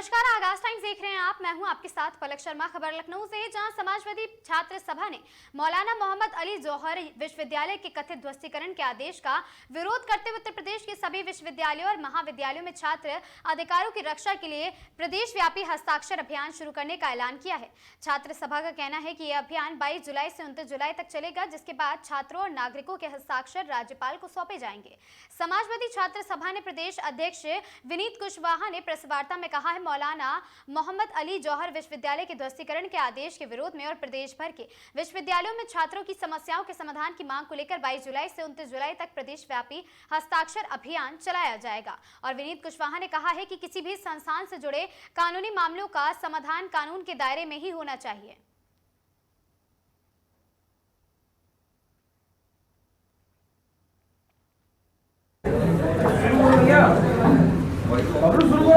नमस्कार, आगाज टाइम्स देख रहे हैं आप। मैं हूं आपके साथ पलक शर्मा। खबर लखनऊ से, जहां समाजवादी छात्र सभा ने मौलाना मोहम्मद अली जौहर विश्वविद्यालय के कथित ध्वस्तीकरण के आदेश का विरोध करते हुए उत्तर प्रदेश के सभी विश्वविद्यालयों और महाविद्यालयों में छात्र अधिकारों की रक्षा के लिए प्रदेश व्यापी हस्ताक्षर अभियान शुरू करने का ऐलान किया है। छात्र सभा का कहना है कि यह अभियान 22 जुलाई से 29 जुलाई तक चलेगा, जिसके बाद छात्रों और नागरिकों के हस्ताक्षर राज्यपाल को सौंपे जाएंगे। समाजवादी छात्र सभा ने प्रदेश अध्यक्ष विनीत कुशवाहा ने प्रेस वार्ता में कहा है, मौलाना मोहम्मद अली जौहर विश्वविद्यालय के ध्वस्तीकरण के आदेश के विरोध में और प्रदेश भर के विश्वविद्यालयों में छात्रों की समस्याओं के समाधान की मांग को लेकर 22 जुलाई से 29 जुलाई तक प्रदेश व्यापी हस्ताक्षर अभियान चलाया जाएगा। और विनीत कुशवाहा ने कहा है कि किसी भी संस्थान से जुड़े कानूनी मामलों का समाधान कानून के दायरे में ही होना चाहिए।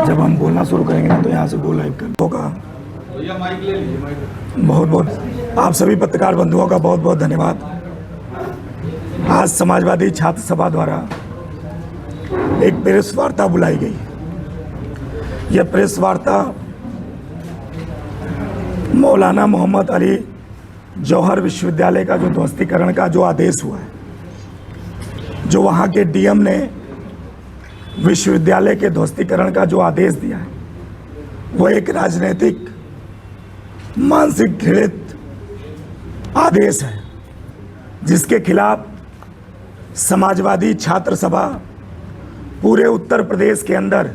जब हम बोलना शुरू करेंगे ना तो यहाँ से बोल लाइव कर होगा। बहुत बहुत आप सभी पत्रकार बंधुओं का बहुत बहुत धन्यवाद। आज समाजवादी छात्र सभा द्वारा एक प्रेस वार्ता बुलाई गई। यह प्रेस वार्ता मौलाना मोहम्मद अली जौहर विश्वविद्यालय का जो ध्वस्तीकरण का जो आदेश हुआ है, जो वहाँ के डीएम ने विश्वविद्यालय के ध्वस्तीकरण का जो आदेश दिया है, वो एक राजनीतिक मानसिक घृणित आदेश है, जिसके खिलाफ समाजवादी छात्र सभा पूरे उत्तर प्रदेश के अंदर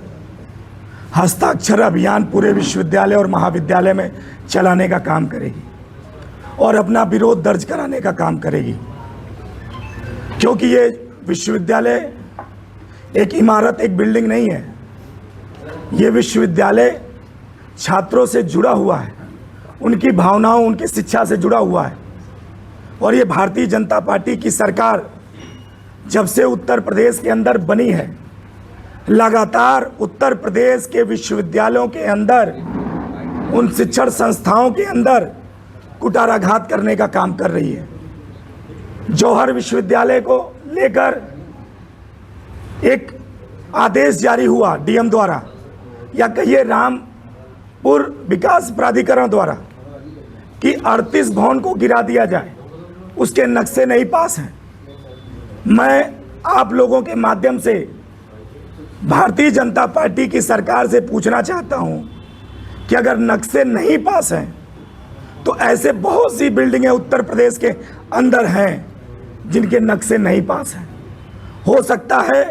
हस्ताक्षर अभियान पूरे विश्वविद्यालय और महाविद्यालय में चलाने का काम करेगी और अपना विरोध दर्ज कराने का काम करेगी। क्योंकि ये विश्वविद्यालय एक इमारत, एक बिल्डिंग नहीं है। ये विश्वविद्यालय छात्रों से जुड़ा हुआ है, उनकी भावनाओं, उनकी शिक्षा से जुड़ा हुआ है। और ये भारतीय जनता पार्टी की सरकार जब से उत्तर प्रदेश के अंदर बनी है, लगातार उत्तर प्रदेश के विश्वविद्यालयों के अंदर, उन शिक्षण संस्थाओं के अंदर कुटाराघात करने का काम कर रही है। जौहर विश्वविद्यालय को लेकर एक आदेश जारी हुआ डीएम द्वारा, या कहिए रामपुर विकास प्राधिकरण द्वारा, कि 38 भवन को गिरा दिया जाए। उसके नक्शे नहीं पास हैं। मैं आप लोगों के माध्यम से भारतीय जनता पार्टी की सरकार से पूछना चाहता हूं कि अगर नक्शे नहीं पास हैं तो ऐसे बहुत सी बिल्डिंगें उत्तर प्रदेश के अंदर हैं जिनके नक्शे नहीं पास हैं। हो सकता है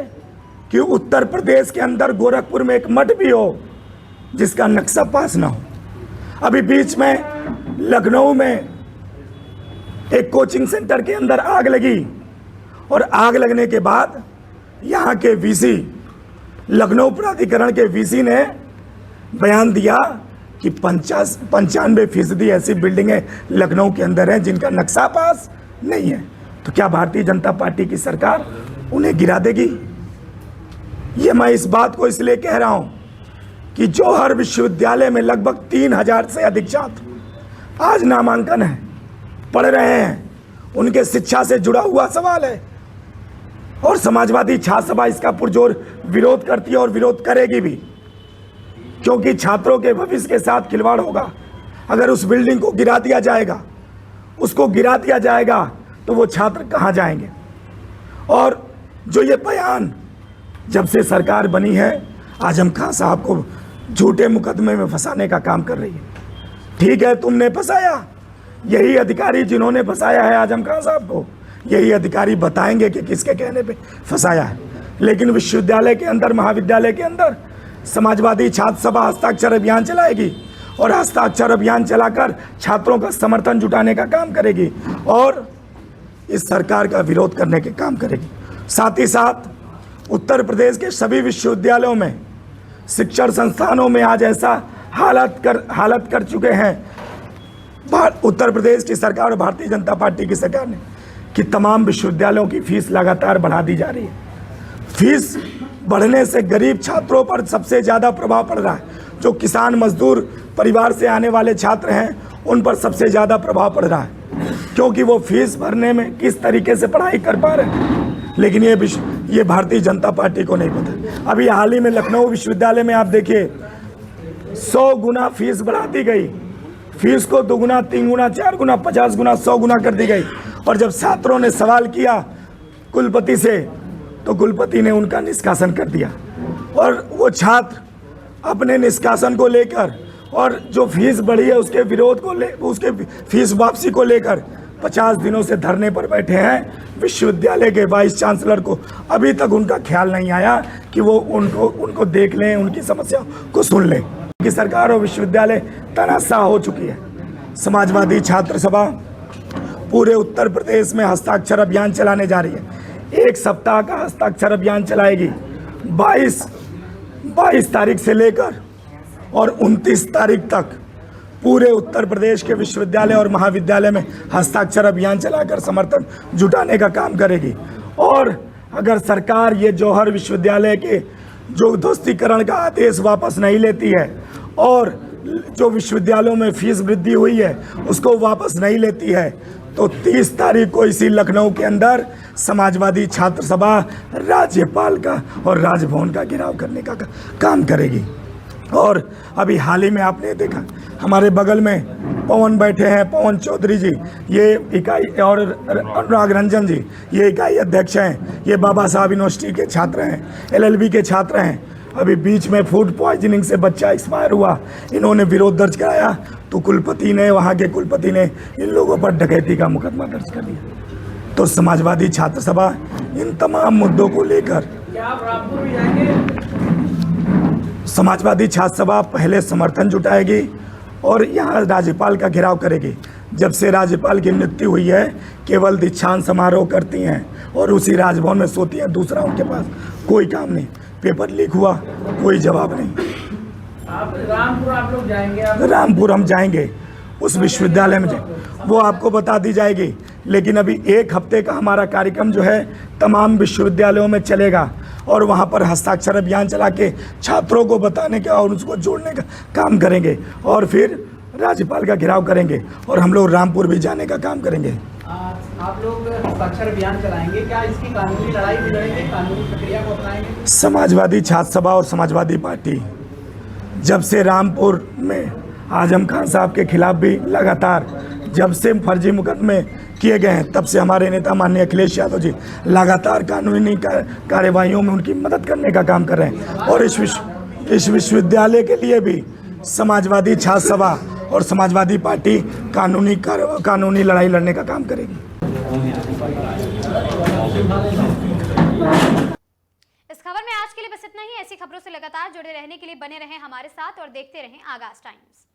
कि उत्तर प्रदेश के अंदर गोरखपुर में एक मठ भी हो जिसका नक्शा पास ना हो। अभी बीच में लखनऊ में एक कोचिंग सेंटर के अंदर आग लगी और आग लगने के बाद यहाँ के वीसी, लखनऊ प्राधिकरण के वीसी ने बयान दिया कि 95% ऐसी बिल्डिंगें लखनऊ के अंदर हैं जिनका नक्शा पास नहीं है। तो क्या भारतीय जनता पार्टी की सरकार उन्हें गिरा देगी? ये मैं इस बात को इसलिए कह रहा हूं कि जौहर विश्वविद्यालय में लगभग 3000 से अधिक छात्र आज नामांकन है, पढ़ रहे हैं। उनके शिक्षा से जुड़ा हुआ सवाल है और समाजवादी छात्र सभा इसका पुरजोर विरोध करती है और विरोध करेगी भी, क्योंकि छात्रों के भविष्य के साथ खिलवाड़ होगा। अगर उस बिल्डिंग को गिरा दिया जाएगा, उसको गिरा दिया जाएगा, तो वो छात्र कहाँ जाएंगे? और जो ये बयान जब से सरकार बनी है, आजम खान साहब को झूठे मुकदमे में फंसाने का काम कर रही है। ठीक है, तुमने फंसाया, यही अधिकारी जिन्होंने फंसाया है आजम खान साहब को, यही अधिकारी बताएंगे कि किसके कहने पे फंसाया है। लेकिन विश्वविद्यालय के अंदर, महाविद्यालय के अंदर समाजवादी छात्र सभा हस्ताक्षर अभियान चलाएगी और हस्ताक्षर अभियान चलाकर छात्रों का समर्थन जुटाने का काम करेगी और इस सरकार का विरोध करने के काम करेगी। साथ ही साथ उत्तर प्रदेश के सभी विश्वविद्यालयों में, शिक्षण संस्थानों में आज ऐसा हालत कर चुके हैं उत्तर प्रदेश की सरकार और भारतीय जनता पार्टी की सरकार ने कि तमाम विश्वविद्यालयों की फीस लगातार बढ़ा दी जा रही है। फीस बढ़ने से गरीब छात्रों पर सबसे ज़्यादा प्रभाव पड़ रहा है। जो किसान मजदूर परिवार से आने वाले छात्र हैं, उन पर सबसे ज़्यादा प्रभाव पड़ रहा है, क्योंकि वो फीस भरने में किस तरीके से पढ़ाई कर पा रहे हैं। लेकिन ये भारतीय जनता पार्टी को नहीं पता। अभी हाल ही में लखनऊ विश्वविद्यालय में आप देखिए, 100 गुना फीस बढ़ा दी गई। फीस को 2 गुना, 3 गुना, 4 गुना, 50 गुना, 100 गुना कर दी गई। और जब छात्रों ने सवाल किया कुलपति से, तो कुलपति ने उनका निष्कासन कर दिया। और वो छात्र अपने निष्कासन को लेकर और जो फीस बढ़ी है उसके विरोध को उसके फीस वापसी को लेकर 50 दिनों से धरने पर बैठे हैं। विश्वविद्यालय के वाइस चांसलर को अभी तक उनका ख्याल नहीं आया कि वो उनको देख लें, उनकी समस्या को सुन लें। कि सरकार और विश्वविद्यालय तनाशाह हो चुकी है। समाजवादी छात्र सभा पूरे उत्तर प्रदेश में हस्ताक्षर अभियान चलाने जा रही है। 1 सप्ताह का हस्ताक्षर अभियान चलाएगी। 22 तारीख से लेकर और 29 तारीख तक पूरे उत्तर प्रदेश के विश्वविद्यालय और महाविद्यालय में हस्ताक्षर अभियान चलाकर समर्थन जुटाने का काम करेगी। और अगर सरकार ये जौहर विश्वविद्यालय के जो ध्वस्तीकरण का आदेश वापस नहीं लेती है और जो विश्वविद्यालयों में फीस वृद्धि हुई है उसको वापस नहीं लेती है, तो 30 तारीख को इसी लखनऊ के अंदर समाजवादी छात्र सभा राज्यपाल का और राजभवन का घेराव करने का काम करेगी। और अभी हाल ही में आपने देखा हमारे बगल में पवन बैठे हैं, पवन चौधरी जी, ये इकाई, और अनुराग रंजन जी, ये इकाई अध्यक्ष हैं। ये बाबा साहब यूनिवर्सिटी के छात्र हैं, LLB के छात्र हैं। अभी बीच में फूड पॉइजनिंग से बच्चा एक्सपायर हुआ, इन्होंने विरोध दर्ज कराया तो कुलपति ने, वहाँ के कुलपति ने इन लोगों पर डकैती का मुकदमा दर्ज कर दिया। तो समाजवादी छात्र सभा इन तमाम मुद्दों को लेकर समाजवादी छात्र सभा पहले समर्थन जुटाएगी और यहाँ राज्यपाल का घेराव करेगी। जब से राज्यपाल की नियुक्ति हुई है केवल दीक्षांत समारोह करती हैं और उसी राजभवन में सोती हैं, दूसरा उनके पास कोई काम नहीं। पेपर लीक हुआ, कोई जवाब नहीं। रामपुर आप लोग जाएंगे? रामपुर हम जाएंगे, उस विश्वविद्यालय में वो आपको बता दी जाएगी। लेकिन अभी 1 हफ्ते का हमारा कार्यक्रम जो है तमाम विश्वविद्यालयों में चलेगा और वहाँ पर हस्ताक्षर अभियान चला के छात्रों को बताने का और उसको जोड़ने का काम करेंगे और फिर राज्यपाल का घेराव करेंगे और हम लोग रामपुर भी जाने का काम करेंगे। आप लोग हस्ताक्षर अभियान चलाएंगे, क्या इसकी कानूनी लड़ाई भी लड़ेंगे, कानूनी प्रक्रिया को अपनाएंगे? समाजवादी छात्र सभा और समाजवादी पार्टी जब से रामपुर में आजम खान साहब के खिलाफ भी लगातार जब से फर्जी मुकदमे किए गए हैं, तब से हमारे नेता माननीय अखिलेश यादव जी लगातार कानूनी कार्यवाहियों में उनकी मदद करने का काम कर रहे हैं। और इस विश्वविद्यालय के लिए भी समाजवादी छात्र सभा और समाजवादी पार्टी कानूनी लड़ाई लड़ने का काम करेगी। इस खबर में आज के लिए बस इतना ही। ऐसी खबरों से लगातार जुड़े रहने के लिए बने रहें हमारे साथ और देखते रहें आगाज टाइम्स।